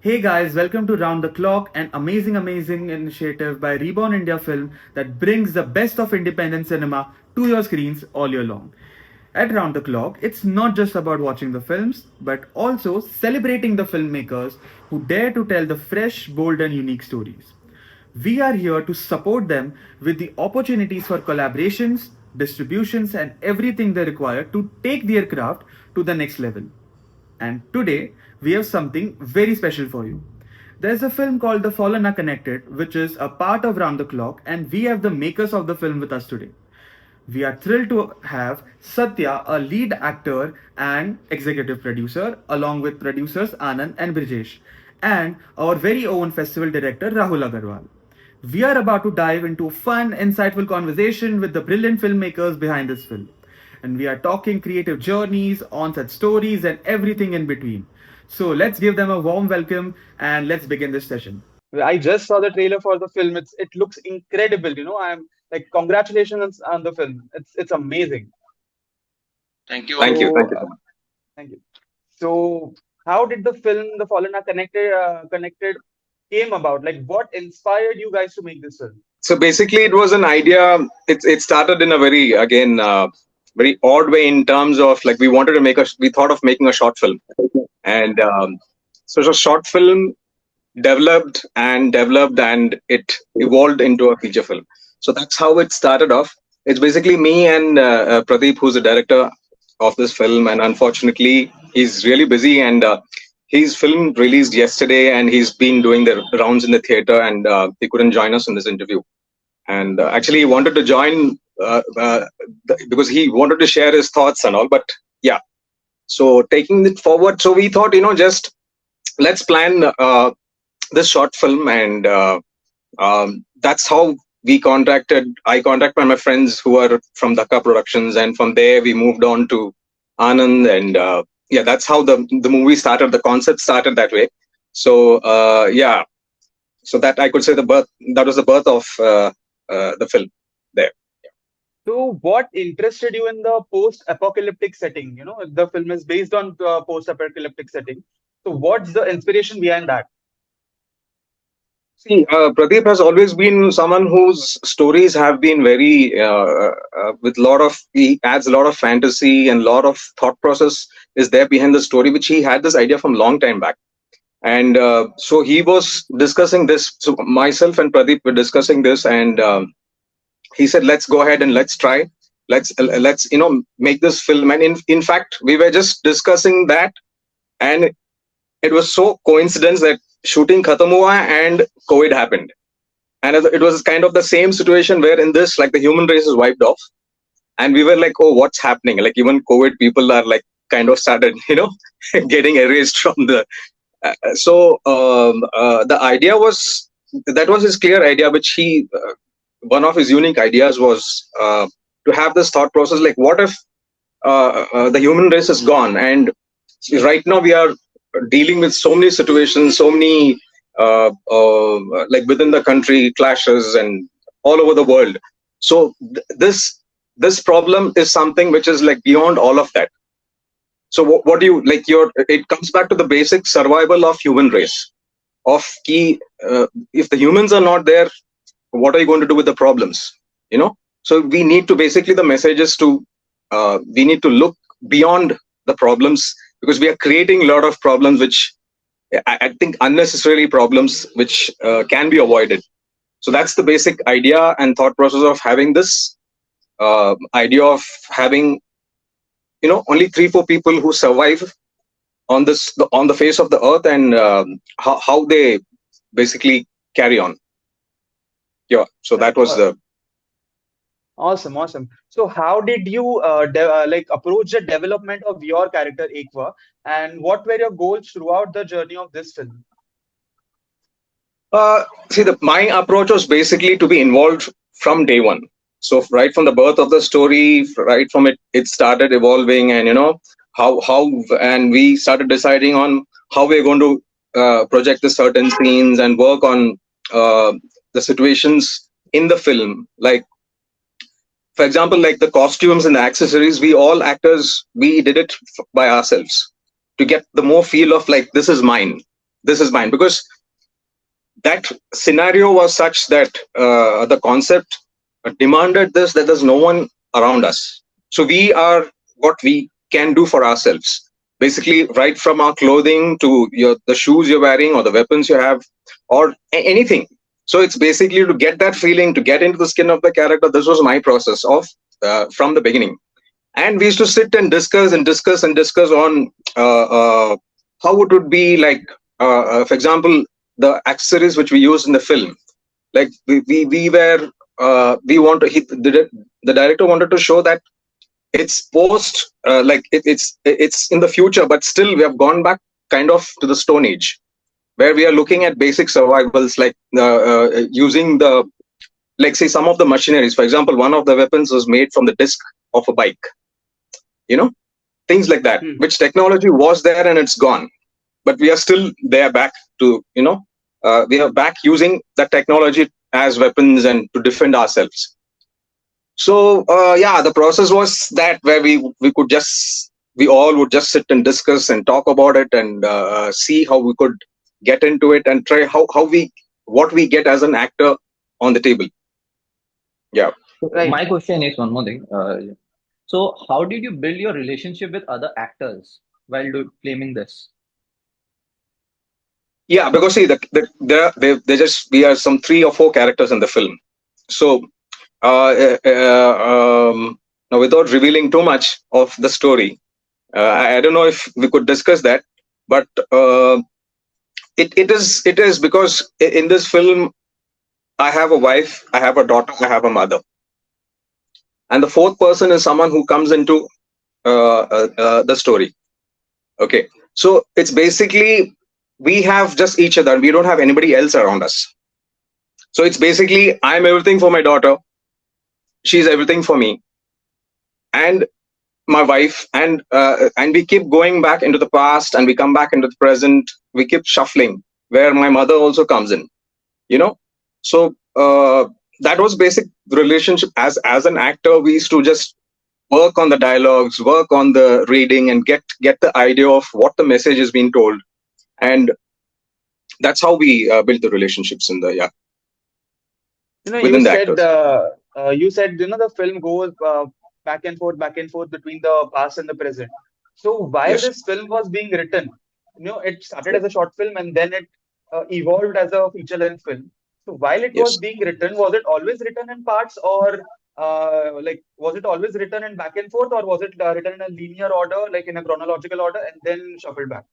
Hey guys, welcome to Round the Clock, an amazing initiative by Reborn India Film that brings the best of independent cinema to your screens all year long. At Round the Clock, it's not just about watching the films, but also celebrating the filmmakers who dare to tell the fresh, bold, and unique stories. We are here to support them with the opportunities for collaborations, distributions, and everything they require to take their craft to the next level. And today, we have something very special for you. There's a film called The Fallen Are Connected, which is a part of Round the Clock, and we have the makers of the film with us today. We are thrilled to have Satya, a lead actor and executive producer, along with producers Anand and Brijesh, and our very own festival director Rahul Agarwal. We are about to dive into a fun, insightful conversation with the brilliant filmmakers behind this film. And we are talking creative journeys, on set stories, and everything in between. So let's give them a warm welcome and let's begin this session. I just saw the trailer for the film. It looks incredible. I'm like congratulations on the film. It's amazing. Thank you. So Thank you. thank you. So how did the film The Fallen Are Connected came about? Like what inspired you guys to make this film? So basically, it was an idea. It started in a very odd way in terms of like we thought of making a short film, and so it's a short film developed and it evolved into a feature film. So that's how it started off. It's basically me and Pradeep, who's the director of this film, and unfortunately, he's really busy and. His film released yesterday, and he's been doing the rounds in the theater, and he couldn't join us in this interview. And actually, he wanted to join because he wanted to share his thoughts and all. But yeah, so taking it forward, so we thought, just let's plan this short film, and that's how I contacted my friends who are from Dhaka Productions, and from there we moved on to Anand, and yeah, that's how the movie started. The concept started that way. So yeah, so that I could say that was the birth of the film there. So what interested you in the post-apocalyptic setting? The film is based on the post-apocalyptic setting. So what's the inspiration behind that? See, Pradeep has always been someone whose stories have been very with lot of he adds a lot of fantasy and lot of thought process is there behind the story, which he had this idea from long time back. And so he was discussing this. So myself and Pradeep were discussing this, and he said, "Let's go ahead and let's try. Let's make this film." And in fact, we were just discussing that, and it was so coincidence that shooting khatam hua and COVID happened, and it was kind of the same situation where in this, like, the human race is wiped off, and we were like, "Oh, what's happening?" Like, even COVID people are like kind of started, getting erased from the the idea was that was his clear idea, which he one of his unique ideas was to have this thought process, like, what if the human race is gone, and right now we are dealing with so many situations, so many like within the country clashes and all over the world. So this problem is something which is like beyond all of that. So what do you like? It comes back to the basic survival of human race. Of key, if the humans are not there, what are you going to do with the problems? So we need to basically the message is to we need to look beyond the problems, because we are creating a lot of problems which I think unnecessarily problems which can be avoided. So that's the basic idea and thought process of having this idea of having only 3-4 people who survive on the face of the earth, and how they basically carry on. Yeah, so that was the Awesome. So how did you like approach the development of your character Ekva, and what were your goals throughout the journey of this film? see, my approach was basically to be involved from day one. So right from the birth of the story, right from it started evolving, and how and we started deciding on how we're going to project the certain scenes and work on the situations in the film. Like, for example, like the costumes and the accessories, we all actors, we did it by ourselves to get the more feel of like, this is mine. this is mine, because that scenario was such that the concept demanded this, that there's no one around us. So we are what we can do for ourselves. Basically, right from our clothing to the shoes you're wearing or the weapons you have or anything. So it's basically to get that feeling, to get into the skin of the character. This was my process of from the beginning. And we used to sit and discuss and discuss and discuss on how it would be like, for example, the accessories which we used in the film. Like we were we want to the director wanted to show that it's post like it's in the future, but still we have gone back kind of to the Stone Age, where we are looking at basic survivals, like using the, like say some of the machineries. For example, one of the weapons was made from the disc of a bike, you know, things like that, which technology was there and it's gone, but we are still there back to, you know, we are back using that technology as weapons and to defend ourselves. So yeah, the process was that where we all would just sit and discuss and talk about it and see how we could get into it and try what we get as an actor on the table. Yeah. Right. My question is one more thing. So how did you build your relationship with other actors while filming this? Yeah, because see, they just we are some 3 or 4 characters in the film. So now without revealing too much of the story, I don't know if we could discuss that, but it is because in this film I have a wife, I have a daughter, I have a mother, and the 4th person is someone who comes into the story. Okay, so it's basically we have just each other. We don't have anybody else around us. So it's basically I'm everything for my daughter, she's everything for me, and my wife, and we keep going back into the past and we come back into the present. We keep shuffling, where my mother also comes in, you know. So that was basic relationship. As an actor, we used to just work on the dialogues, work on the reading, and get the idea of what the message is being told, and that's how we built the relationships in the You know, within the actors. you said, you know, the film goes back and forth between the past and the present. So while Yes. this film was being written, you know, it started as a short film and then it evolved as a feature-length film. So while it was Yes. being written, was it always written in parts, or like was it always written in back and forth, or was it written in a linear order, like in a chronological order, and then shuffled back?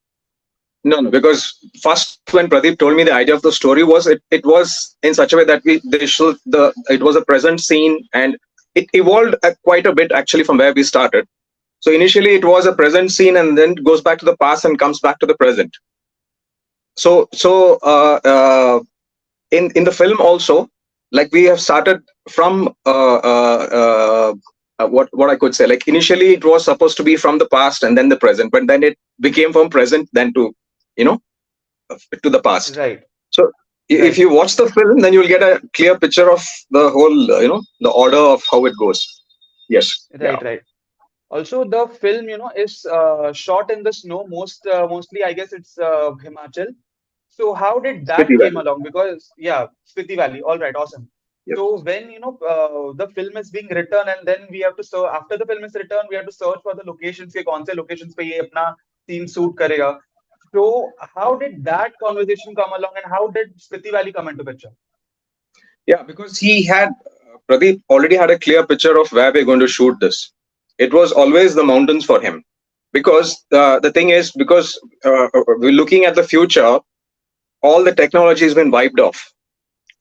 No, because first when Pradeep told me the idea of the story was it was in such a way that it was a present scene, and it evolved quite a bit actually from where we started. So initially it was a present scene and then it goes back to the past and comes back to the present. So in the film also, like we have started from what I could say, like initially it was supposed to be from the past and then the present, but then it became from present then to, you know, to the past. Right. So if you watch the film, then you'll get a clear picture of the whole, you know, the order of how it goes. Yes. Right, right. Also, the film, you know, is shot in the snow. Mostly, I guess it's Himachal. So how did that Spiti came Valley. along? Because yeah, Spiti Valley. All right, awesome. Yep. So when, you know, the film is being written, and then we have to search after the film is written, we have to search for the locations के कौन से locations पे ये अपना scene shoot करेगा. So how did that conversation come along, and how did Spiti Valley come into picture? Yeah, because he had Pradeep already had a clear picture of where we're going to shoot this. It was always the mountains for him, because the thing is, because we're looking at the future, all the technology has been wiped off.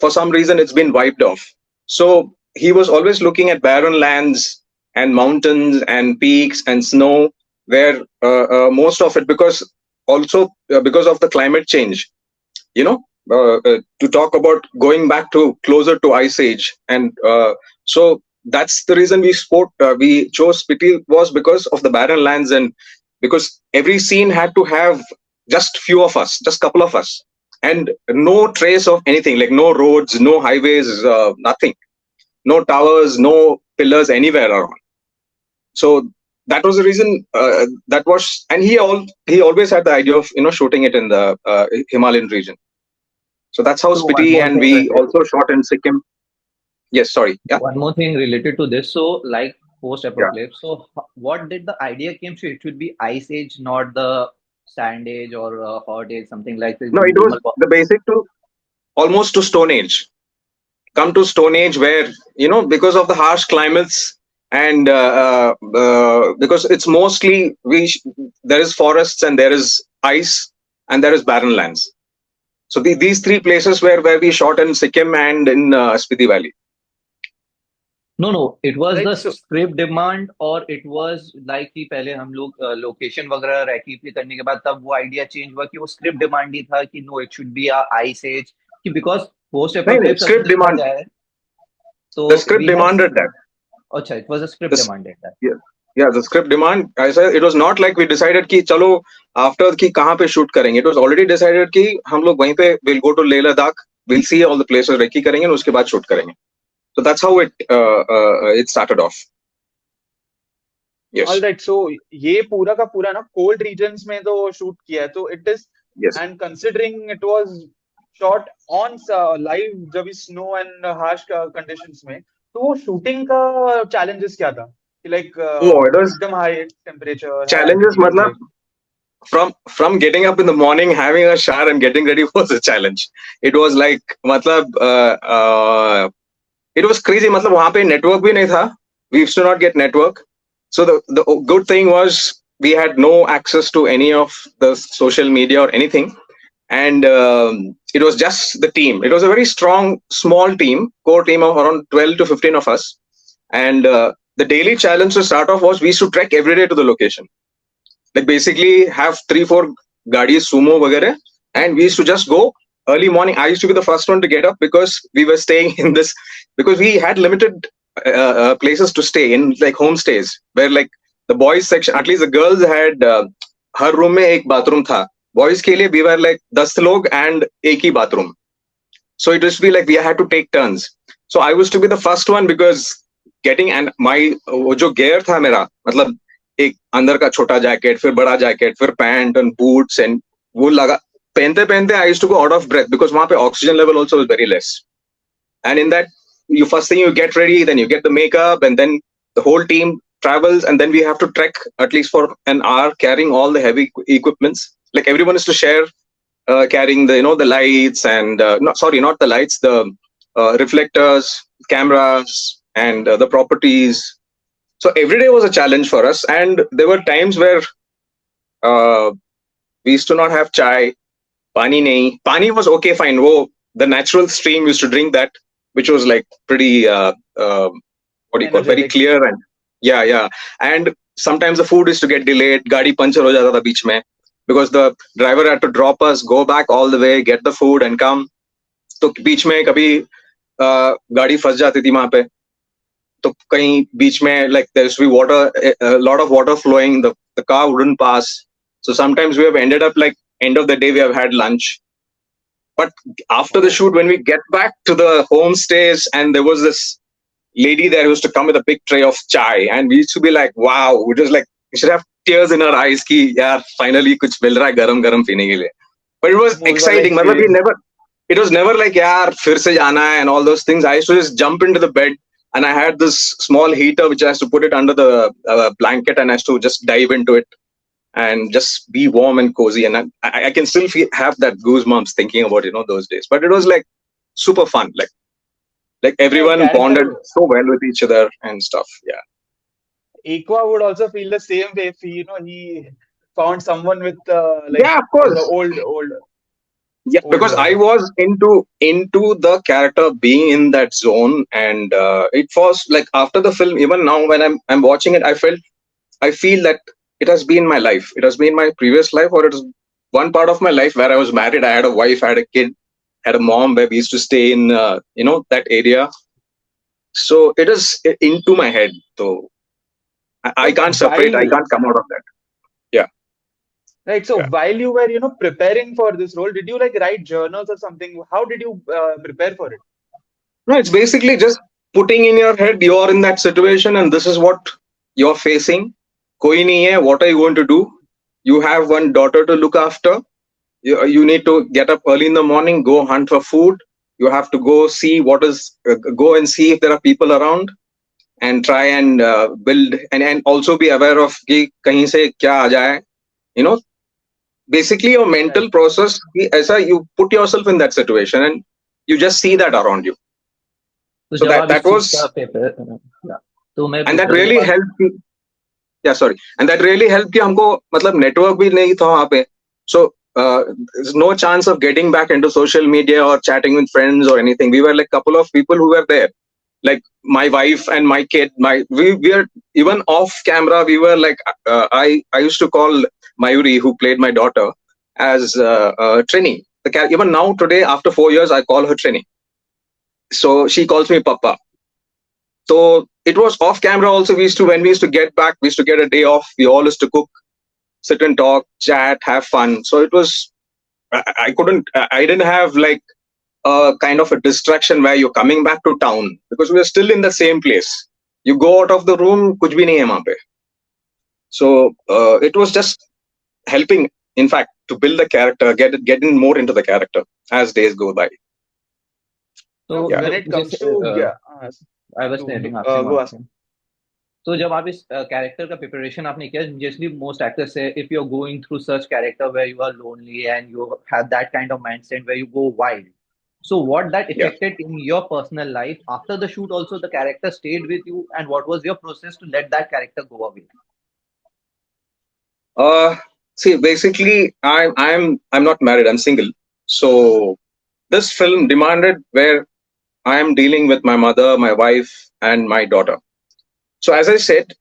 For some reason, it's been wiped off. So he was always looking at barren lands and mountains and peaks and snow, where most of it, because also because of the climate change, you know, to talk about going back to closer to ice age, and so that's the reason we chose Spiti, was because of the barren lands, and because every scene had to have just few of us, just couple of us, and no trace of anything, like no roads, no highways, nothing, no towers, no pillars anywhere around. So that was the reason. That was, and he always had the idea of shooting it in the Himalayan region. So that's how So One Spiti, more and thing. we also shot in Sikkim. Yes, sorry. Yeah, One more thing related to this. So, like yeah. post-apocalypse, so what did the idea came to? It should be ice age, not the sand age or hot age, something like this. No, The it was minimal. the basic to almost to Stone Age. Come to Stone Age, where because of the harsh climates, and because it's mostly there is forests and there is ice and there is barren lands. So these three places where we shot in Sikkim and in Spiti Valley. No, no, it was right, the so script demand और it was like कि पहले हम लोग location वगैरह recce करने के बाद तब वो आइडिया चेंज हुआ कि वो स्क्रिप्ट डिमांड ही था कि no it should be a ice age कि because post No, no, apocalypse अगर script देखा demand. जाए तो The script we have demanded that. अच्छा it was a script This, demanded that yeah, yeah, the script demand. I said it was not like we decided कि चलो after कि कहाँ पे shoot करेंगे. It was already decided कि हम लोग वहीं पे we'll go to Leh Ladakh. We'll see all the places recce करेंगे और उसके बाद shoot करेंगे. So that's how it started off. All Yes, right, so ये पूरा का पूरा ना कोल्ड रीजन्स में तो शूट किया है, तो it is, yes. And considering it was shot on live जब भी स्नो एंड हार्श कंडीशंस में, तो वो शूटिंग का चैलेंजेस क्या था कि लाइक Oh, it was एकदम high temperature, high challenges. Altitude, मतलब like from getting up in the morning, having a shower, and getting ready was a challenge. It was like मतलब it was crazy. मतलब वहाँ पे network भी नहीं था. We used to not get network. So the good thing was we had no access to any of the social media or anything, and it was just the team. It was a very strong, small team, core team of around 12 to 15 of us, and the daily challenge to start off was we used to trek every day to the location. Like basically have 3 4 gadis sumo vagare, and we used to just go early morning. I used to be the first one to get up because we were staying in this, because we had limited places to stay in, like homestays, where like the boys section, at least the girls had her room में एक bathroom था. Boys के लिए we were like 10 लोग and एक ही bathroom. So it used to be like we had to take turns. So I was to be the first one because getting, and my वो जो gear था मेरा, मतलब एक अंदर का छोटा जैकेट, फिर बड़ा जैकेट, फिर पैंट एंड बूट्स, एंड वो लगा पहनते पहनते I used to go out of breath because वहां पे oxygen level also was very less. And in that you first thing you get ready, then you get the makeup, and then the whole team travels, and then we have to trek at least for an hour carrying all the heavy equipments. Like everyone is to share carrying the the lights, and not, sorry, not the lights, the reflectors, cameras, and the properties. So every day was a challenge for us, and there were times where uh, we used to not have chai. Pani nahi. Pani was okay, fine. Wo, the natural stream used to drink that, which was like pretty what do you call, very energetic. clear, and yeah, yeah. And sometimes the food used to get delayed. Gaadi puncture ho jata tha beech mein, because the driver had to drop us, go back all the way, get the food, and come. तो बीच में कभी गाड़ी फंस जाती थी वहां पे, तो कहीं बीच में like there used to be water, a lot of water flowing, the car wouldn't pass. So sometimes we have ended up like end of the day we have had lunch. But after the Oh, shoot, when we get back to the homestays, and there was this lady there who used to come with a big tray of chai, and we used to be like, wow, we just like, we should have tears in our eyes ki yaar finally kuch mil raha hai garam garam पीने के लिए. But it was वो वाला exciting. मतलब we experience. never, it was never like yaar फिर से जाना है and all those things. I used to just jump into the bed, and I had this small heater which I has to put it under the blanket, and I has to just dive into it and just be warm and cozy. And I can still have that goosebumps thinking about those days. But it was like super fun. Like Your everyone bonded character so well with each other and stuff. Yeah. Ekva would also feel the same way if he found someone with like Yeah, of from the course. Yeah, old because I was into the character being in that zone, and it was like after the film, even now when I'm watching it, I feel that it has been my life. It has been my previous life, or it is one part of my life where I was married. I had a wife, I had a kid, had a mom, where we used to stay in that area. So it is into my head. So I so can't separate. I while can't come out of that. Yeah, right, so yeah. while you were preparing for this role, did you like write journals or something? How did you prepare for it? No, it's basically just putting in your head you're in that situation and this is what you're facing. koi nahi hai, what are you going to do? You have one daughter to look after. You need to get up early in the morning, go hunt for food. You have to go see go and see if there are people around, and try and build, and also be aware of कि कहीं से क्या आ जाए, you know, basically your mental Right. process कि ऐसा you put yourself in that situation and you just see that around you. तो So जब आप that इस चीज was, का पेपर, तो मैं and पूछ that रहा था जब really आप helped me. Yeah, sorry. And that really helped कि हमको मतलब network भी नहीं था वहाँ पे. So there's no chance of getting back into social media or chatting with friends or anything. We were like couple of people who were there, like my wife and my kid. We are even off camera. We were like I used to call Mayuri, who played my daughter, as Trini. Even now today, after 4 years, I call her Trini. So she calls me Papa. So it was off camera also. When we used to get back, we used to get a day off. We all used to cook, sit and talk, chat, have fun. So it was, I didn't have like a kind of a distraction where you're coming back to town, because we are still in the same place. You go out of the room, kuch bhi nahi hai wahan pe. So it was just helping, in fact, to build the character, getting more into the character as days go by. So तो Yeah. when जो it जैसे comes to yeah, I was telling आपसे go ask. तो जब आप इस character का preparation आपने किया, जैसे मोस्ट एक्टर्स से, if you are going through such character where you are lonely and you have that kind of mindset where you go wild, so what that Yeah. affected in your personal life after the shoot? Also the character stayed with you, and what was your process to let that character go away? See, basically, I'm not married. I'm single. So this film demanded where I am dealing with my mother, my wife, and my daughter. So as I said,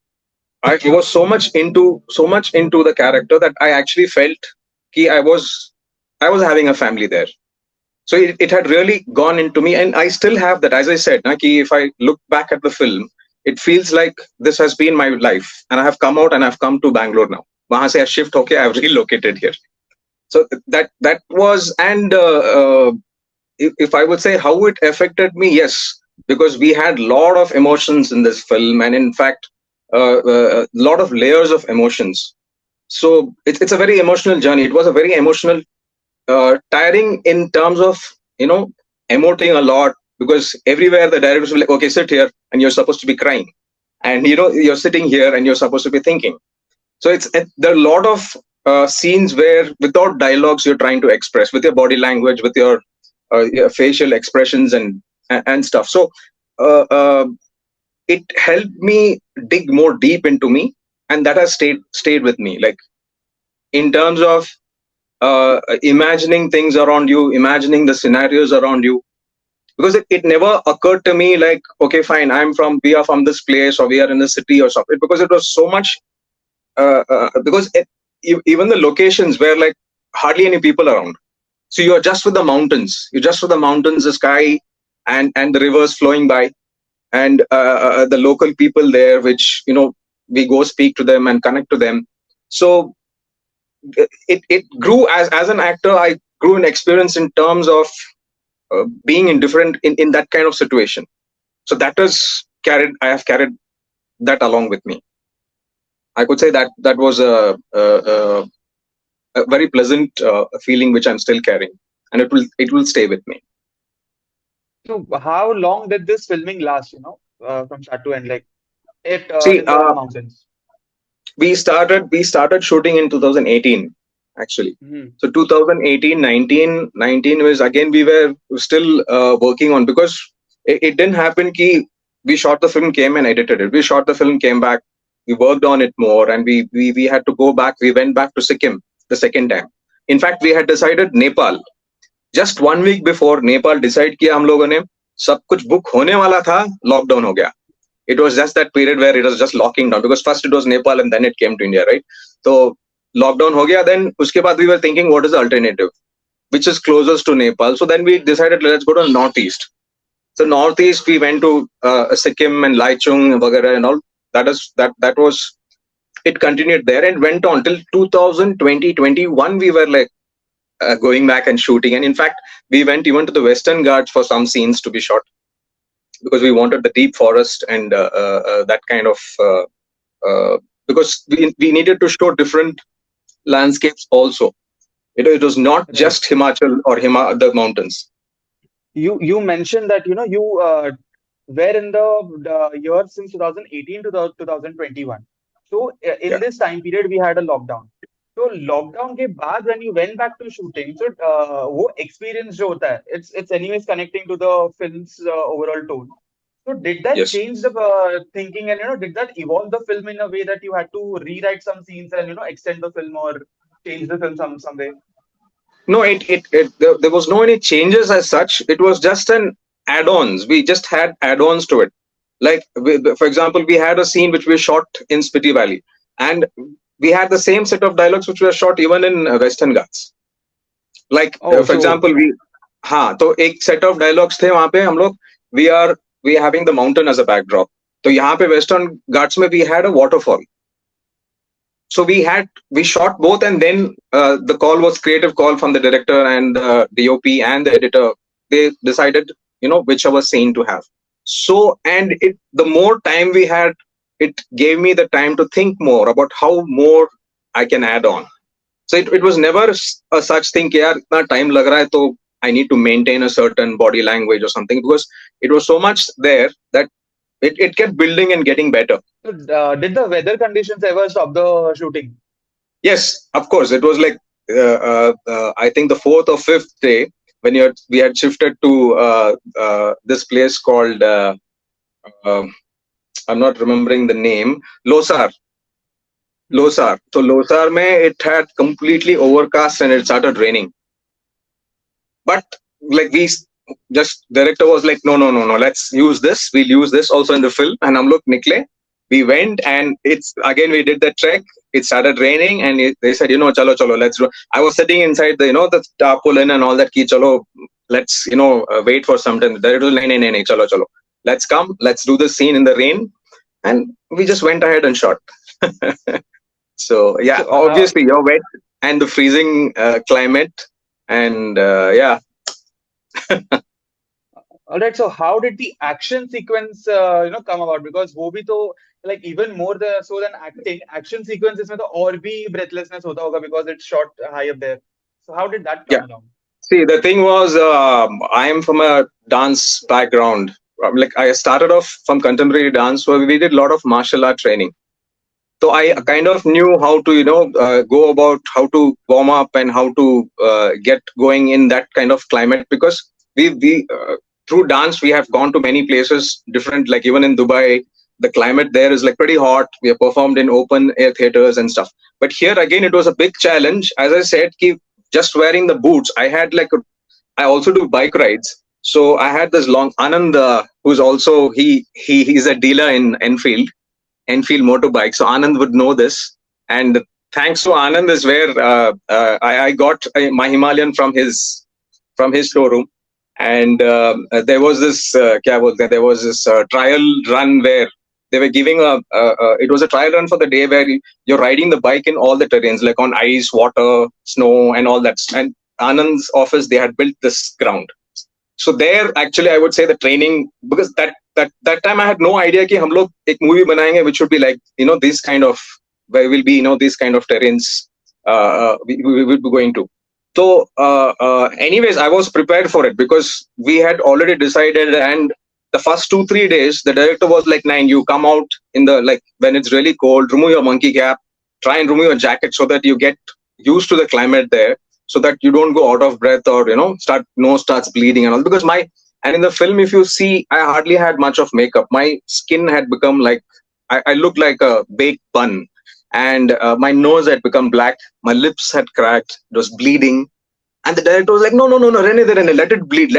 I was so much into the character that I actually felt कि I was having a family there. So it had really gone into me, and I still have that. As I said, na, कि if I look back at the film, it feels like this has been my life, and I have come out and I've come to Bangalore now. वहाँ से I shift होके I've relocated here. So that was, and if I would say how it affected me, yes, because we had a lot of emotions in this film, and in fact, a lot of layers of emotions. So it's a very emotional journey. It was a very emotional, tiring in terms of, emoting a lot, because everywhere the directors were like, okay, sit here, and you're supposed to be crying, and you're sitting here and you're supposed to be thinking. So there are a lot of scenes where without dialogues you're trying to express with your body language, with your facial expressions and stuff. So it helped me dig more deep into me, and that has stayed with me. Like in terms of imagining things around you, imagining the scenarios around you, because it never occurred to me like, okay, fine, we are from this place, or we are in a city or something, because it was so much. Because even the locations were like hardly any people around. So you're just with the mountains. You're just with the mountains, the sky, and the rivers flowing by, and the local people there, which we go speak to them and connect to them. So it grew as an actor. I grew in experience in terms of being indifferent in that kind of situation. So I have carried that along with me. I could say that was a very pleasant feeling which I'm still carrying, and it will stay with me. So how long did this filming last, from start to end, like it See, in the mountains? we started shooting in 2018 actually. Hmm. So 2018, 19 was, again, we were still working on, because it didn't happen ki we shot the film, came and edited it. We shot the film, came back, we worked on it more, and we had to go back. We went back to Sikkim the second time. In fact, we had decided Nepal. Just 1 week before Nepal decide किया हम लोगों ने, सब कुछ book होने वाला था, lockdown हो गया. It was just that period where it was just locking down, because first it was Nepal and then it came to India, right? So lockdown हो गया. Then उसके बाद we were thinking, what is the alternative, which is closest to Nepal? So then we decided, let's go to northeast. So northeast we went to Sikkim and Laichung वगैरह and all. That was, it continued there and went on till 2020, 21. We were like going back and shooting, and in fact we went even to the Western Ghats for some scenes to be shot, because we wanted the deep forest and that kind of because we needed to show different landscapes also. It was not Right. just Himachal or the mountains. You mentioned that you were in the year since 2018 to the 2021. So in Yeah. this time period we had a lockdown. So lockdown के बाद when you went back to shooting, so वो experience जो होता है, it's anyways connecting to the film's overall tone. So did that Yes. change the thinking, and did that evolve the film in a way that you had to rewrite some scenes and extend the film or change the film some way? No, there was no any changes as such. It was just an add-ons. We just had add-ons to it. Like, for example, we had a scene which we shot in Spiti Valley, and we had the same set of dialogues which were shot even in Western Ghats. Like, Oh, for so example, हाँ, तो एक set of dialogues थे वहाँ पे हम लोग. We are having the mountain as a backdrop. तो यहाँ पे Western Ghats में we had a waterfall. So we shot both, and then the call was creative call from the director and the DOP and the editor. They decided whichever scene to have. So, and the more time we had, it gave me the time to think more about how more I can add on. So it was never a such thing कि यार इतना time लग रहा है तो I need to maintain a certain body language or something, because it was so much there that it kept building and getting better. So, did the weather conditions ever stop the shooting? Yes, of course. It was like I think the fourth or fifth day when we had shifted to this place called uh, I'm not remembering the name, Losar. Losar. So Losar mein it had completely overcast and it started raining. But like just director was like, no, let's use this. We'll use this also in the film. And hum log nikle. We went, and it's again we did the trek. It started raining, and they said, chalo, let's do. I was sitting inside the tarpaulin and all that. Ki chalo, let's wait for some time. Director was, nahi, chalo. Let's come. Let's do the scene in the rain, and we just went ahead and shot. So yeah, So, obviously you're wet and the freezing climate, and yeah. all right. So, how did the action sequence, come about? Because वो भी तो like even more so than acting, action sequences में तो और भी breathlessness होता होगा because it's shot high up there. So, how did that Yeah. come along? See, the thing was, I am from a dance background. Like I started off from contemporary dance, so we did a lot of martial art training. So I kind of knew how to, go about how to warm up and how to get going in that kind of climate, because we through dance we have gone to many places different. Like even in Dubai, the climate there is like pretty hot. We have performed in open air theaters and stuff. But here again, it was a big challenge. As I said, just wearing the boots, I also do bike rides. So I had this long Anand, who's also he's a dealer in Enfield motorbike. So Anand would know this, and thanks to Anand is where I got my Himalayan from his showroom. And there was this there was this trial run where they were giving it was a trial run for the day where you're riding the bike in all the terrains, like on ice, water, snow, and all that. And Anand's office, they had built this ground. So there, actually, I would say the training, because that time I had no idea कि हम लोग एक movie बनाएंगे which would be like this kind of, where will be these kind of terrains we will be going to. So anyways, I was prepared for it because we had already decided, and the first 2-3 days the director was like, "Nine, you come out in the, like, when it's really cold, remove your monkey cap, try and remove your jacket so that you get used to the climate there, so that you don't go out of breath or nose starts bleeding and all." Because and in the film, if you see, I hardly had much of makeup. My skin had become like, I looked like a baked bun, and my nose had become black, my lips had cracked, it was bleeding. And the director was like, no, Rene, let it bleed,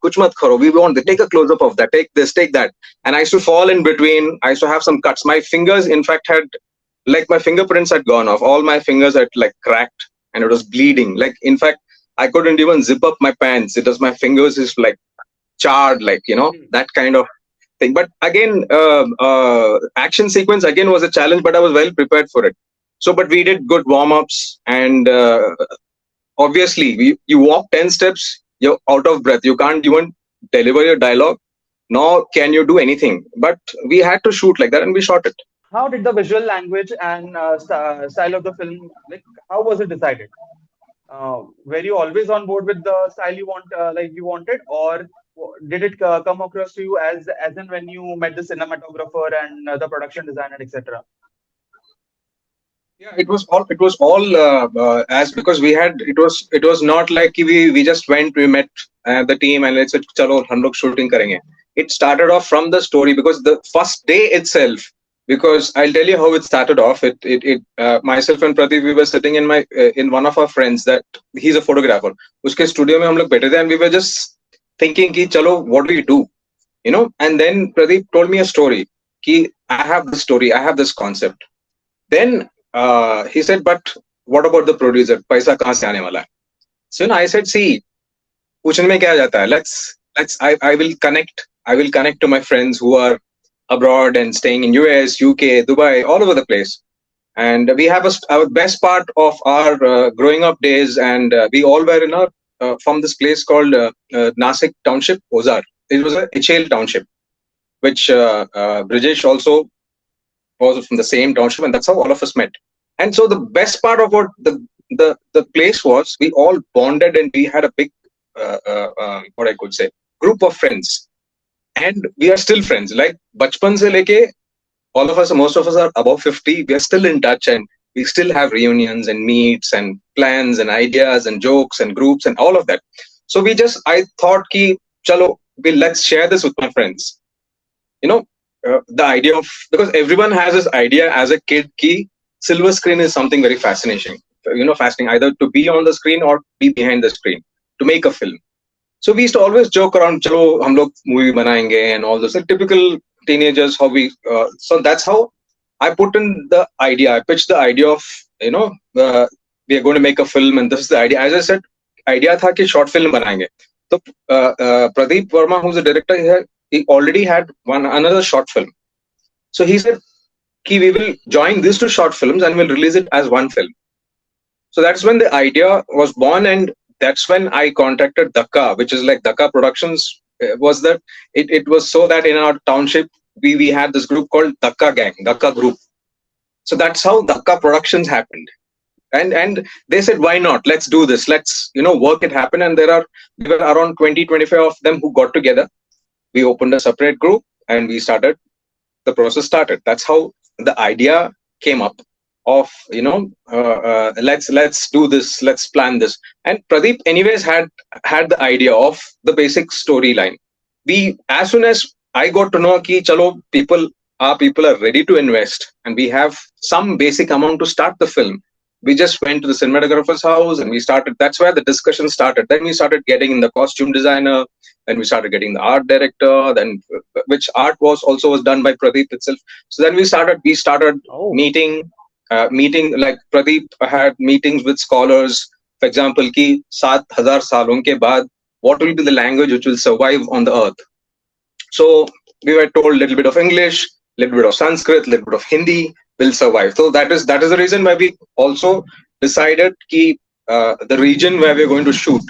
kuch mat karo, we want to take a close up of that, take this, take that. And I used to fall in between, I used to have some cuts. My fingers, in fact, had, like, my fingerprints had gone off, all my fingers had like cracked, and it was bleeding. Like, in fact, I couldn't even zip up my pants. It was, my fingers is like charred, like, that kind of thing. But again, action sequence again was a challenge, but I was well prepared for it. So, but we did good warm-ups, and obviously you walk 10 steps, you're out of breath, you can't even deliver your dialogue, nor can you do anything. But we had to shoot like that, and we shot it. how did the visual language and style of the film, like, how was it decided? Were you always on board with the style you like you wanted, or did it come across to you as in when you met the cinematographer and the production designer, etc.? Yeah, it was all as because we had it was not like we just went, we met the team and let's say chalo hum log shooting karenge. It started off from the story because the first day itself, because I'll tell you how it started off. It myself and Pradeep, we were sitting in my in one of our friends, that he's a photographer, uske studio mein hum log बैठे थे, and we were just thinking ki chalo what do we do, and then Pradeep told me a story ki I have this story, I have this concept. Then he said, but what about the producer? पैसा कहाँ से आने वाला है? So I said, see, पूछने में क्या जाता है? I will connect to my friends who are abroad and staying in US, UK, Dubai, all over the place. And we have our best part of our growing up days, and we all were in from this place called Nasik Township, Ozar. It was a HL township, which Brijesh also was from the same township, and that's how all of us met. And so the best part of what the place was, we all bonded and we had a big what I could say group of friends, and we are still friends. Like bachpan se leke, all of us, most of us are above 50. We are still in touch, and we still have reunions and meets and plans and ideas and jokes and groups and all of that. So I thought ki chalo, let's share this with my friends. The idea of, because everyone has this idea as a kid ki silver screen is something very fascinating either to be on the screen or be behind the screen to make a film. So we used to always joke around, chalo hum log movie banayenge and all this, like typical teenagers, how we so that's how I put in the idea, I pitched the idea of, we are going to make a film, and this is the idea. As I said, idea tha ki short film banayenge. So Pradeep Verma, who's the director, he already had another short film. So he said, Ki we will join these two short films and we'll release it as one film. So that's when the idea was born, and that's when I contacted Dhaka, which is like Dhaka Productions. Was that it was so that in our township we had this group called Dhaka Gang, Dhaka Group. So that's how Dhaka Productions happened. And they said, why not? Let's do this. Let's work it happen. And there were around 20-25 of them who got together. We opened a separate group and the process started. That's how the idea came up of let's do this, let's plan this. And Pradeep anyways had the idea of the basic storyline. We, as soon as I got to know ki chalo people are ready to invest and we have some basic amount to start the film, we just went to the cinematographer's house and we started. That's where the discussion started. Then we started getting in the costume designer. Then we started getting the art director. Then, which art was done by Pradeep itself. So then we started meeting like Pradeep had meetings with scholars. For example, ki 7,000 saalon ke baad, what will be the language which will survive on the earth? So we were told a little bit of English, a little bit of Sanskrit, a little bit of Hindi will survive. So that is the reason why we also decided ki the region where we're going to shoot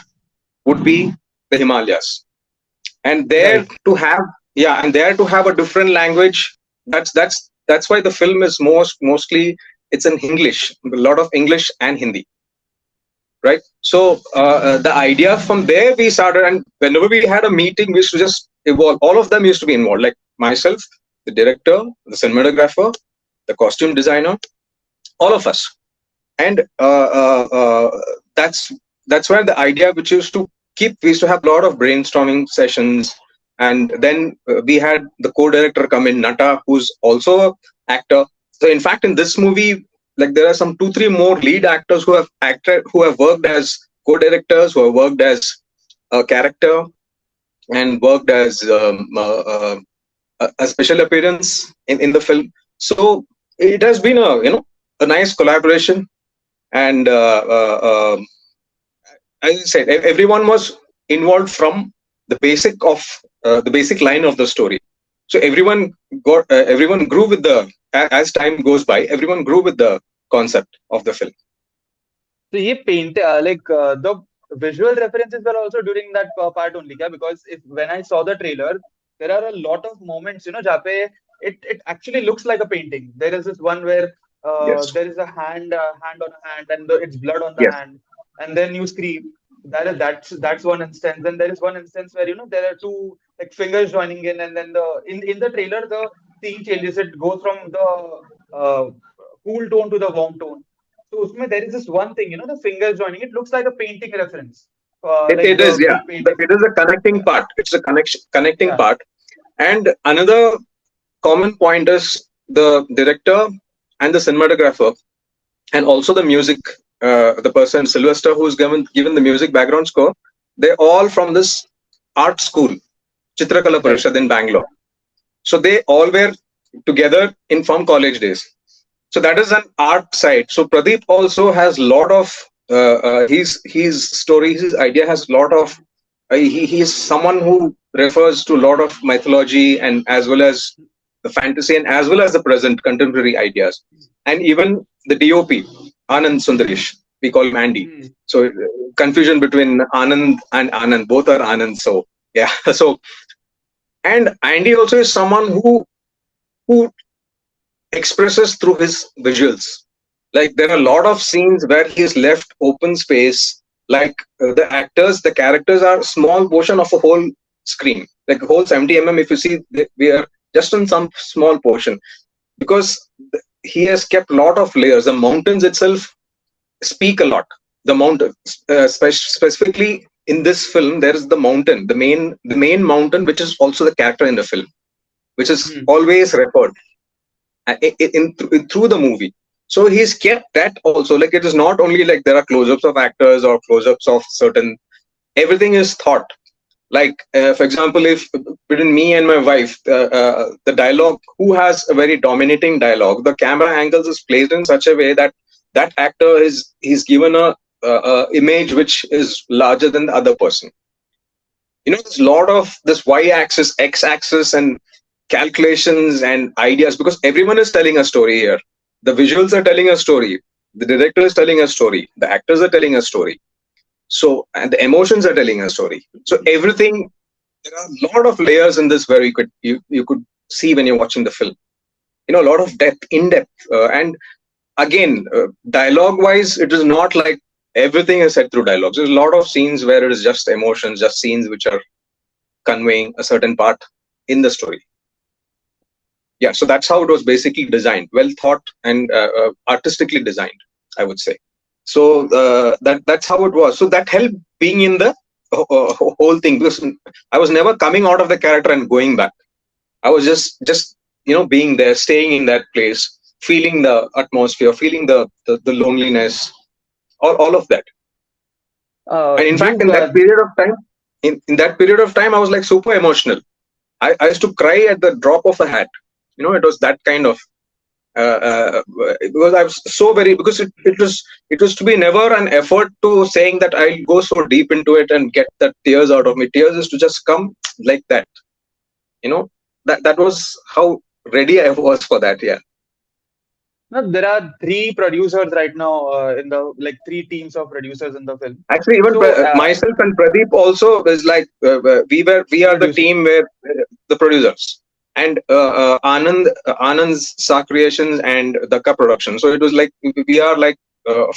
would be the Himalayas, and there to have a different language. That's why the film is mostly it's in English, a lot of English and Hindi, right? So the idea from there we started, and whenever we had a meeting, we used to just evolve. All of them used to be involved, like myself, the director, the cinematographer, the costume designer, all of us. And that's where the idea, which used to we used to have a lot of brainstorming sessions. And then we had the co-director come in, Nata, who's also an actor. So in fact, in this movie, like there are some 2-3 more lead actors who have worked as co-directors, who have worked as a character, and worked as a special appearance in the film. So it has been a nice collaboration. And as I said, everyone was involved from the basic line of the story. So everyone grew with as time goes by, everyone grew with the concept of the film. So ye paint the visual references were also during that part only, kya? Because when I saw the trailer, there are a lot of moments, jape it actually looks like a painting. There is this one where Yes. there is a hand on a hand, and it's blood on the Yes. hand, and then you scream. That's one instance. Then there is one instance where there are two like fingers joining in, and then in the trailer the scene changes. It goes from the cool tone to the warm tone. So usme there is this one thing, the fingers joining. It looks like a painting reference, like It the is, yeah. big paintings. It is a connecting part. It's a connecting Yeah. part. And another common point is the director and the cinematographer, and also the music. The person Sylvester, who's given the music background score, they're all from this art school, Chitrakala Right. Parishad in Bangalore. So they all were together from college days. So that is an art side. So Pradeep also has lot of his story, his idea has lot of he is someone who refers to a lot of mythology, and as well as the fantasy, and as well as the present contemporary ideas, and even the DOP Anand Sundarish, we call him Andy. Hmm. So confusion between Anand and Anand, both are Anand. So yeah. So and Andy also is someone who expresses through his visuals. Like there are a lot of scenes where he's left open space. Like the actors, the characters are small portion of a whole screen. Like a whole 70 If you see, we are just on some small portion, because he has kept a lot of layers. The mountains itself speak a lot. The mountain, specifically in this film, there is the mountain, the main mountain, which is also the character in the film, which is Hmm. always referred through the movie. So he's kept that also. Like it is not only like there are close-ups of actors or close-ups of certain. Everything is thought. Like for example, if between me and my wife, the dialogue, who has a very dominating dialogue, the camera angles is placed in such a way that that actor he's given a image which is larger than the other person. There's a lot of this y-axis, x-axis, and calculations and ideas, because everyone is telling a story here. The visuals are telling a story, the director is telling a story, the actors are telling a story, so and the emotions are telling a story. So everything, there are a lot of layers in this where you could see when you're watching the film. A lot of depth, in depth, and again, dialogue wise, it is not like everything is said through dialogues. There's a lot of scenes where it is just emotions, just scenes which are conveying a certain part in the story. Yeah, so that's how it was basically designed, well thought and artistically designed, I would say. So that's how it was. So that helped being in the whole thing, because I was never coming out of the character and going back. I was just being there, staying in that place, feeling the atmosphere, feeling the loneliness, all of that. And in fact, You in that period of time, in that period of time, I was like super emotional. I used to cry at the drop of a hat. It was that kind of because I was so very, because it was to be never an effort to saying that I'll go so deep into it and get that tears out of me. Tears is to just come like that. That was how ready I was for that. Yeah. No, there are three producers right now in the like three teams of producers in the film. Actually, even So myself and Pradeep also is like we are the producers. team where the producers, and Anand's Sa Creations and Dhaka Production. So it was like we are like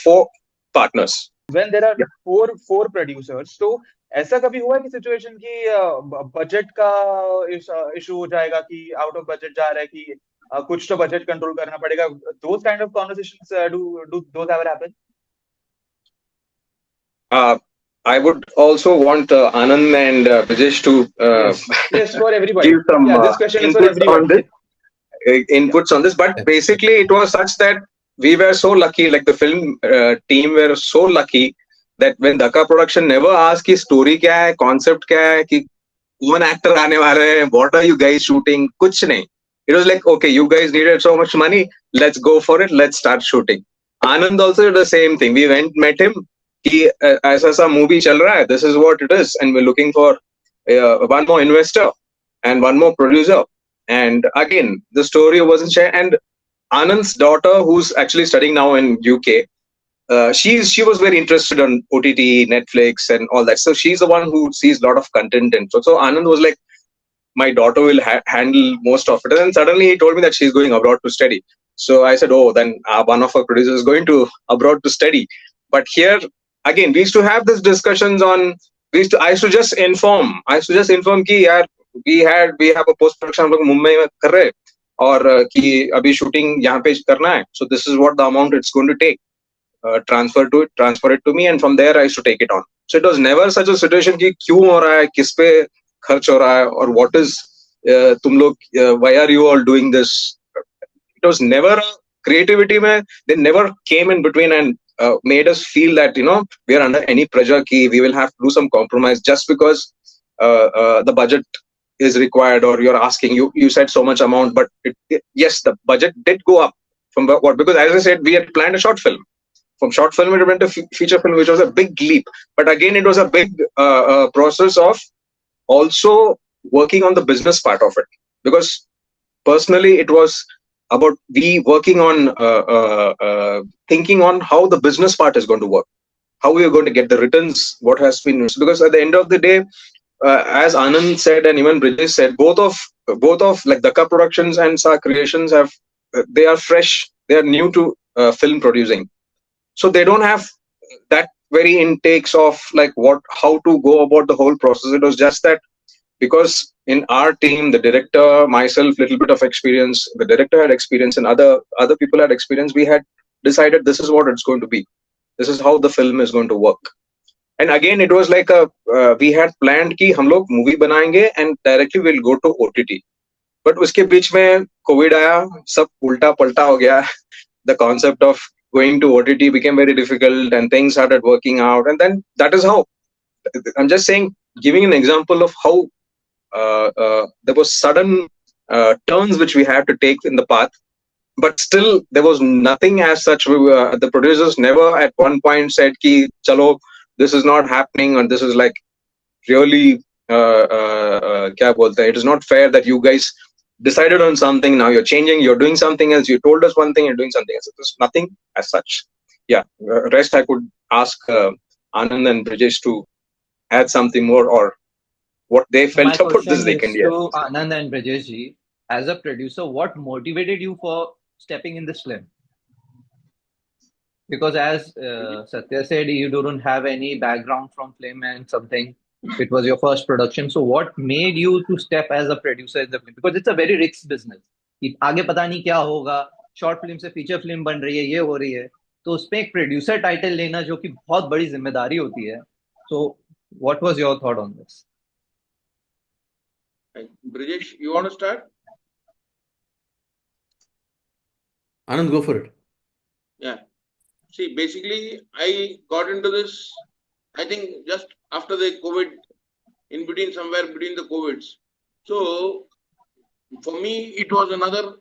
four partners. When there are Yeah. four producers, तो ऐसा कभी हुआ है कि situation की budget का issue हो जाएगा कि आउट ऑफ बजट जा रहा है कि कुछ तो बजट कंट्रोल करना पड़ेगा. Those kind of conversations do those ever happen? Uh, I would also want Anand and Brijesh to Yes, for everybody. give some Yeah, this question is for inputs on this. everybody. Inputs on this, but basically it was such that we were so lucky, like the film team were so lucky that when Dhaka Production never asked ki story kya hai, concept kya hai, ki one actor aane wale hai, what are you guys shooting, kuch nahi. It was like, okay, you guys needed so much money, let's go for it, let's start shooting. Anand also did the same thing. We went, met him, ki aisa sa movie chal raha hai, this is what it is, and we're looking for one more investor and one more producer. And again, the story wasn't shared. And Anand's daughter, who's actually studying now in UK, she was very interested on OTT, Netflix, and all that. So she's the one who sees a lot of content, and so Anand was like, my daughter will handle most of it. And then suddenly he told me that she's going abroad to study. So I said, oh, then one of our producers is going to abroad to study. But here again, we used to have these discussions on. I used to just inform. कि यार we have a post production हम लोग मुंबई में कर रहे हैं और कि अभी shooting यहाँ पे करना है. So this is what the amount it's going to take. Transfer it to me, and from there I used to take it on. So it was never such a situation कि क्यों हो रहा है, किस पे खर्च हो रहा है, or what is तुम लोग why are you all doing this. It was never a creativity mein, they never came in between and made us feel that we are under any pressure ki we will have to do some compromise just because the budget is required, or you're asking, you said so much amount, but yes, the budget did go up from what, because as I said, we had planned a short film. From short film it went to feature film, which was a big leap, but again it was a big process of also working on the business part of it, because personally it was about we working on thinking on how the business part is going to work, how we are going to get the returns, what has been, because at the end of the day, as Anand said and even Brijesh said, both of like Dhaka Productions and Sa Creations have they are fresh, they are new to film producing, so they don't have that very intakes of like how to go about the whole process. It was just that because in our team, the director, myself, little bit of experience, the director had experience, and other people had experience, we had decided this is what it's going to be, this is how the film is going to work. And again it was like we had planned कि हम लोग movie बनाएंगे and directly we'll go to OTT, but उसके बीच में COVID आया, सब उल्टा पलटा हो गया. The concept of going to OTT became very difficult and things started working out, and then that is how, I'm just saying, giving an example of how there was sudden turns which we had to take in the path, but still there was nothing as such. The producers never at one point said ki chalo, this is not happening, and this is like really kya bolte hai, it is not fair that you guys decided on something, now you're changing, you're doing something else, you told us one thing, you're doing something else. There's nothing as such. Rest I could ask Anand and Brijesh to add something more, or what they So my felt about this question they is can. to Anand and Brajesh ji, as a producer, what motivated you for stepping in this film? Because as Satya said, you don't have any background from film and something. It was your first production. So what made you to step as a producer in the film? Because it's a very risky business. कि आगे पता नहीं क्या होगा, short film से feature film बन रही है, ये हो रही है, तो उसमें एक प्रोड्यूसर टाइटल लेना जो कि बहुत बड़ी जिम्मेदारी होती है. So what was your thought on this? Brijesh, you want to start? Anand, go for it. Yeah. See, basically, I got into this, I think, just after the COVID, in between, somewhere between the COVIDs. So, for me, it was another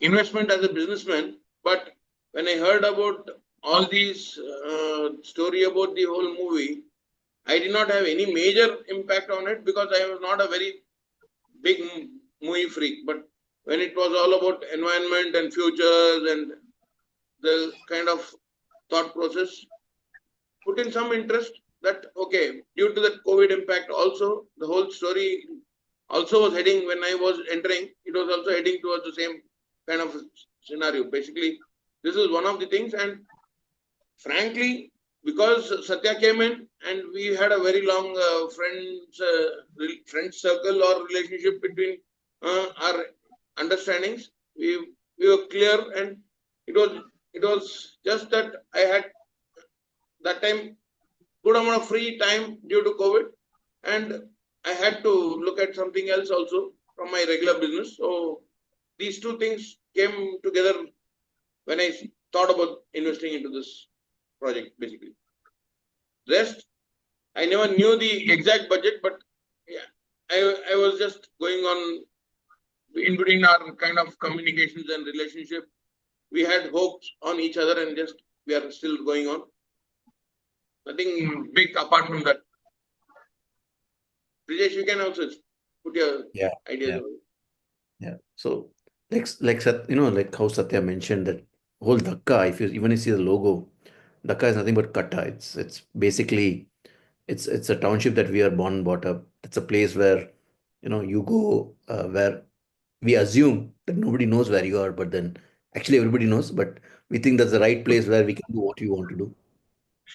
investment as a businessman. But when I heard about all these story about the whole movie, I did not have any major impact on it because I was not a very big movie freak. But when it was all about environment and futures and the kind of thought process, put in some interest that, okay, due to that COVID impact also, the whole story also was heading, when I was entering, it was also heading towards the same kind of scenario. Basically, this is one of the things. And frankly, because Satya came in and we had a very long friend circle or relationship between our understandings, we were clear, and it was just that I had that time good amount of free time due to COVID, and I had to look at something else also from my regular business. So these two things came together when I thought about investing into this project. Basically, rest, I never knew the exact budget, but yeah, I was just going on in between our kind of communications and relationship. We had hopes on each other, and just we are still going on. Nothing big apart from that. Brijesh, you can also put your ideas. Yeah. So like how Satya mentioned, that whole Dhaka, if you see the logo, Dhaka is nothing but Katta. It's basically it's a township that we are born and brought up. It's a place where You go where we assume that nobody knows where you are, but then actually everybody knows, but we think that's the right place where we can do what we want to do,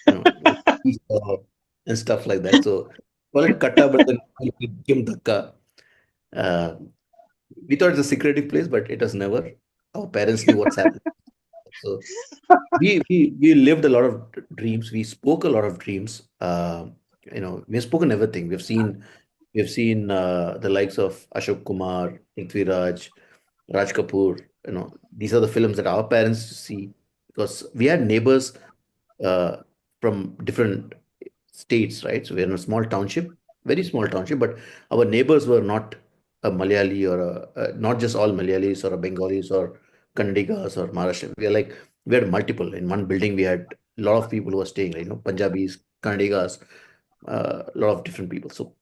like peace, and stuff like that. So call it katta, but then it became dhakka. Uh, we thought it's a secretive place, but it was never. Our parents knew what's happening. So we lived a lot of dreams. We spoke a lot of dreams. We've spoken everything. We've seen the likes of Ashok Kumar, Prithviraj, Raj Kapoor. These are the films that our parents used to see because we had neighbors uh, from different states, right? So we're in a small township, very small township, but our neighbors were not a Malayali or not just all Malayalis or a Bengalis or Kannadigas or Maharashtrian. We had multiple in one building. We had a lot of people who were staying, Punjabis, Kannadigas, a lot of different people. So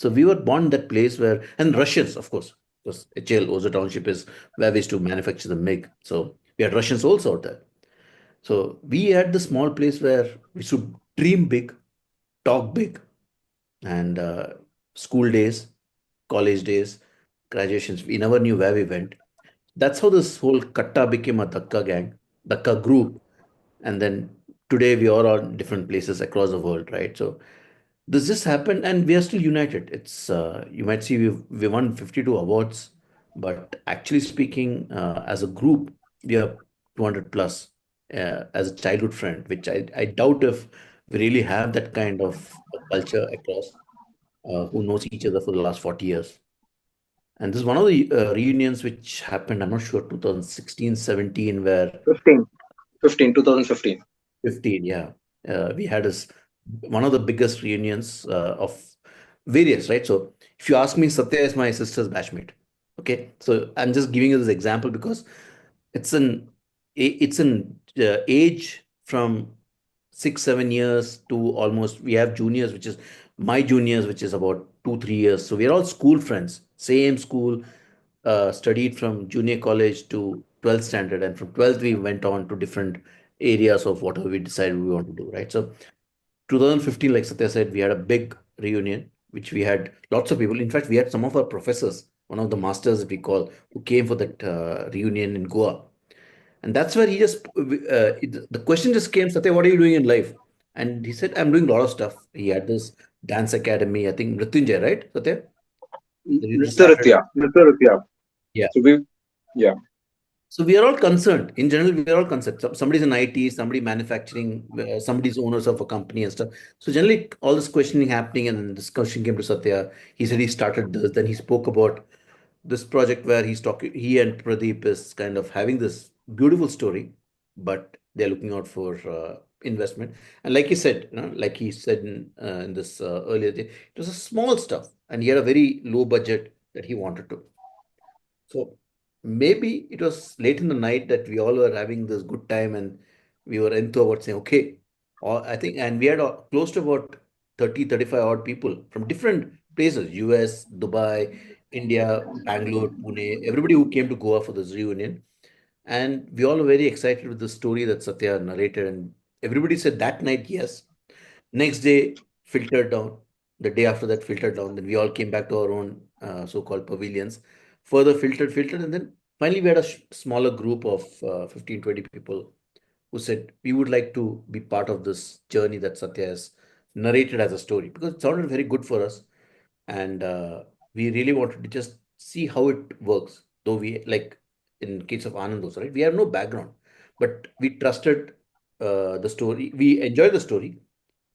we were born in that place where, and Russians, of course, because HL, Oza Township is where we used to manufacture the MiG. So we had Russians also out there. So we had the small place where we should dream big, talk big, and school days, college days, graduations, we never knew where we went. That's how this whole Katta became a Dhakka gang, Dhakka group. And then today we are on different places across the world, right? So this just happened and we are still united. It's you might see we won 52 awards, but actually speaking, as a group, we are 200 plus as a childhood friend, which I doubt if we really have that kind of culture across who knows each other for the last 40 years. And this is one of the reunions which happened, I'm not sure, 2016, 17, where 15, 15, 2015. 15, yeah. We had this one of the biggest reunions of various, right? So if you ask me, Satya is my sister's batchmate. Okay, so I'm just giving you this example because it's an age from 6 7 years to almost we have juniors, which is my juniors, which is about 2 3 years. So we're all school friends, same school, studied from junior college to 12th standard, and from 12th we went on to different areas of whatever we decided we want to do, right? So 2015, like Satya said, we had a big reunion, which we had lots of people. In fact, we had some of our professors, one of the masters that we call, who came for that reunion in Goa. And that's where the question just came, Satya, what are you doing in life? And he said, I'm doing a lot of stuff. He had this dance academy, I think Mrityunjay, right, Satya? That he just started. Nritya, Nritya. Yeah. So yeah. So we are all concerned. In general, we are all concerned. Somebody's in IT, somebody manufacturing, somebody's owners of a company and stuff. So generally, all this questioning happening, and then this question came to Satya. He said he started this. Then he spoke about this project where he's talking. He and Pradeep is kind of having this beautiful story, but they're looking out for investment. And like he said, like he said in this earlier day, it was a small stuff, and he had a very low budget that he wanted to. So maybe it was late in the night that we all were having this good time and we were into about saying, okay, or I think, and we had close to about 30, 35 odd people from different places, US, Dubai, India, Bangalore, Pune, everybody who came to Goa for this reunion. And we all were very excited with the story that Satya narrated. And everybody said that night, yes. Next day, filtered down. The day after that, filtered down. Then we all came back to our own so-called pavilions. Further filtered, and then finally we had a smaller group of 15, 20 people who said we would like to be part of this journey that Satya has narrated as a story because it sounded very good for us, and we really wanted to just see how it works. Though we like in case of Anand also, right? We have no background, but we trusted the story. We enjoyed the story,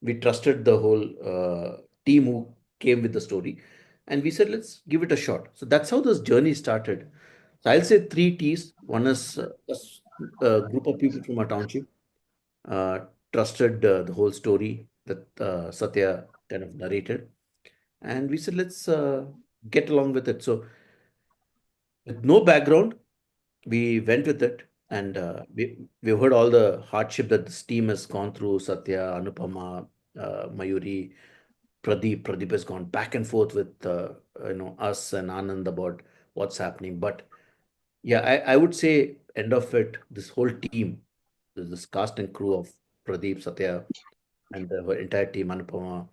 we trusted the whole team who came with the story, and we said let's give it a shot. So that's how this journey started. So I'll say three T's. One is a group of people from our township uh, trusted the whole story that Satya kind of narrated, and we said let's get along with it. So with no background, we went with it, and we've heard all the hardship that this team has gone through. Satya, Anupama, Mayuri, Pradeep has gone back and forth with us and Anand about what's happening. But yeah, I would say end of it, this whole team, this cast and crew of Pradeep, Satya, and the entire team, Anupama,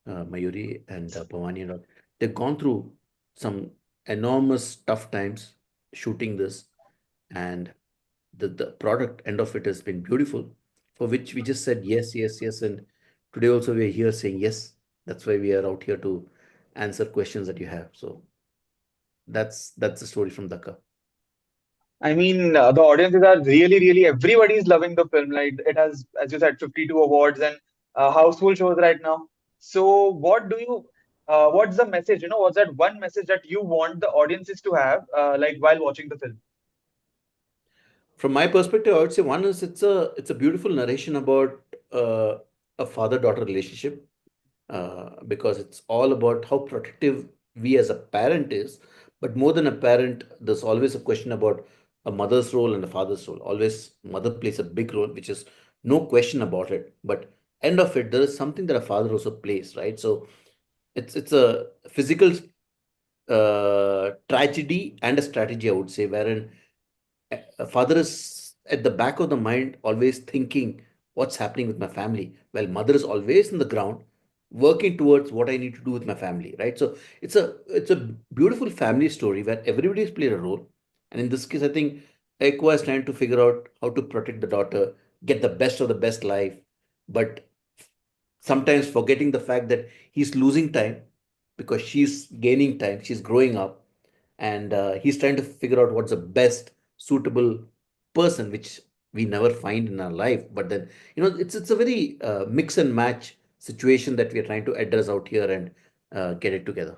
Mayuri, and Pavani, and all, they've gone through some enormous tough times shooting this, and the product end of it has been beautiful, for which we just said yes, yes, yes. And today also we're here saying yes. That's why we are out here to answer questions that you have. So that's the story from Dhaka. I mean, the audiences are really, really, everybody's loving the film. Like it has, as you said, 52 awards and houseful shows right now. So, what's the message? What's that one message that you want the audiences to have, like while watching the film? From my perspective, I would say one is it's a beautiful narration about uh, a father-daughter relationship, because it's all about how protective we as a parent is. But more than a parent, there's always a question about a mother's role and a father's role. Always, mother plays a big role, which is no question about it. But end of it, there is something that a father also plays, right? So it's a physical tragedy and a strategy, I would say, wherein a father is at the back of the mind, always thinking what's happening with my family, while mother is always in the ground working towards what I need to do with my family, right? So it's a beautiful family story where everybody's played a role. And in this case, I think Ekwa is trying to figure out how to protect the daughter, get the best of the best life, but sometimes forgetting the fact that he's losing time because she's gaining time, she's growing up, and he's trying to figure out what's the best suitable person, which we never find in our life. But then, it's a very mix and match situation that we are trying to address out here and get it together.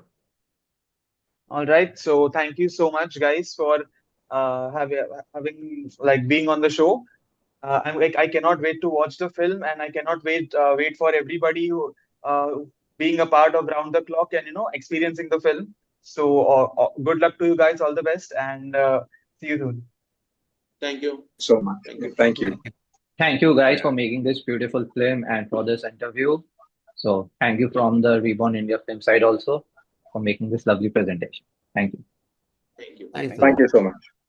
All right. So, thank you so much, guys, for having like being on the show. I'm like I cannot wait to watch the film, and I cannot wait for everybody who uh, being a part of Round the Clock and experiencing the film. So good luck to you guys, all the best, and see you soon. Thank you. So much. Thank you. Thank you. Thank you guys Yeah. for making this beautiful film and for this interview. So thank you from the Reborn India Film side also for making this lovely presentation. Thank you. Thank you. Thanks, Thank Thank you. you so much.